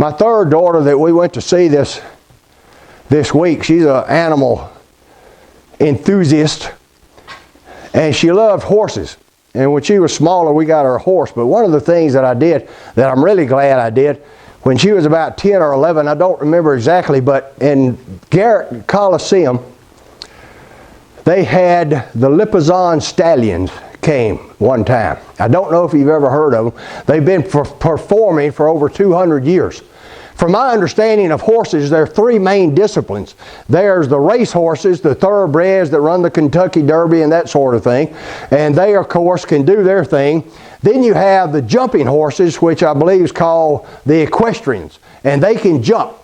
My third daughter that we went to see this week, she's an animal enthusiast, and she loved horses. And when she was smaller, we got her a horse. But one of the things that I did, that I'm really glad I did, when she was about 10 or 11, I don't remember exactly, but in Garrett Coliseum, they had the Lipizzan Stallions came one time. I don't know if you've ever heard of them. They've been performing for over 200 years. From my understanding of horses, there are three main disciplines. There's the race horses, the thoroughbreds that run the Kentucky Derby and that sort of thing. And they, of course, can do their thing. Then you have the jumping horses, which I believe is called the equestrians. And they can jump.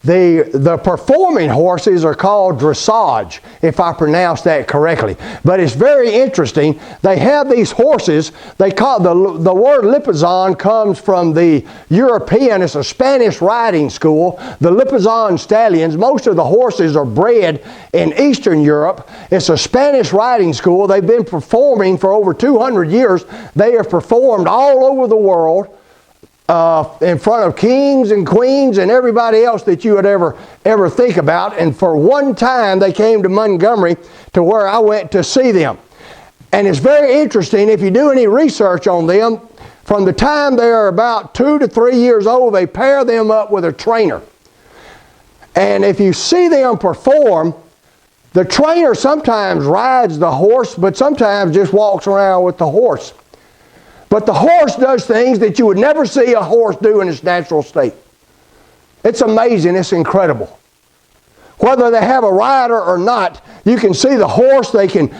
The performing horses are called dressage, if I pronounce that correctly. But it's very interesting. They have these horses. They call the word Lipizzan comes from the European. It's a Spanish riding school. The Lipizzan Stallions. Most of the horses are bred in Eastern Europe. It's a Spanish riding school. They've been performing for over 200 years. They have performed all over the world. In front of kings and queens and everybody else that you would ever think about. And for one time they came to Montgomery, to where I went to see them. And it's very interesting, if you do any research on them, from the time they are about 2 to 3 years old, they pair them up with a trainer. And if you see them perform, the trainer sometimes rides the horse, but sometimes just walks around with the horse. But the horse does things that you would never see a horse do in its natural state. It's amazing. It's incredible. Whether they have a rider or not, you can see the horse. They can,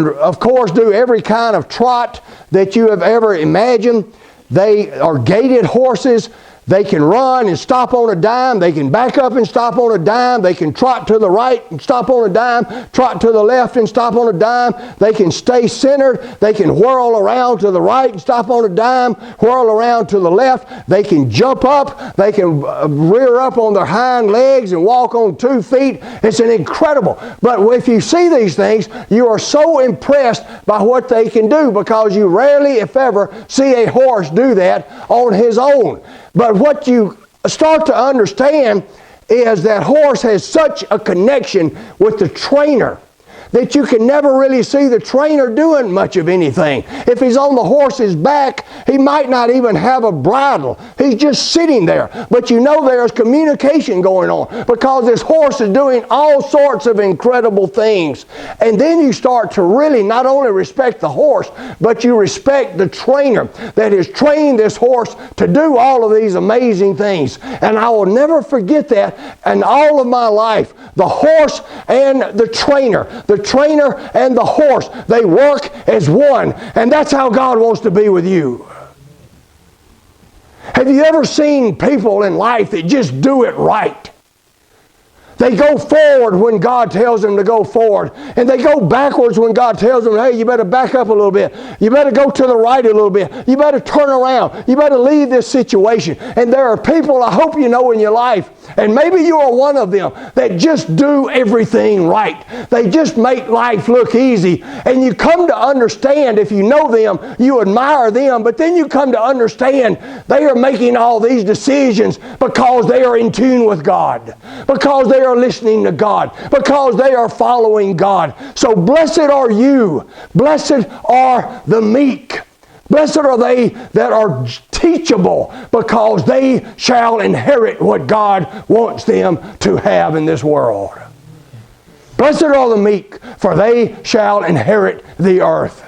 of course, do every kind of trot that you have ever imagined. They are gaited horses. They can run and stop on a dime. They can back up and stop on a dime. They can trot to the right and stop on a dime. Trot to the left and stop on a dime. They can stay centered. They can whirl around to the right and stop on a dime. Whirl around to the left. They can jump up. They can rear up on their hind legs and walk on 2 feet. It's an incredible. But if you see these things, you are so impressed by what they can do, because you rarely, if ever, see a horse do that on his own. But what you start to understand is that horse has such a connection with the trainer that you can never really see the trainer doing much of anything. If he's on the horse's back, he might not even have a bridle. He's just sitting there. But you know there's communication going on, because this horse is doing all sorts of incredible things. And then you start to really not only respect the horse, but you respect the trainer that has trained this horse to do all of these amazing things. And I will never forget that in all of my life. The horse and the trainer and the horse, they work as one. And that's how God wants to be with you. Have you ever seen people in life that just do it right? They go forward when God tells them to go forward. And they go backwards when God tells them, hey, you better back up a little bit. You better go to the right a little bit. You better turn around. You better leave this situation. And there are people, I hope you know in your life, and maybe you are one of them, that just do everything right. They just make life look easy. And you come to understand, if you know them, you admire them, but then you come to understand they are making all these decisions because they are in tune with God, because they are listening to God, because they are following God. So blessed are you. Blessed are the meek. Blessed are they that are teachable, because they shall inherit what God wants them to have in this world. Blessed are the meek, for they shall inherit the earth.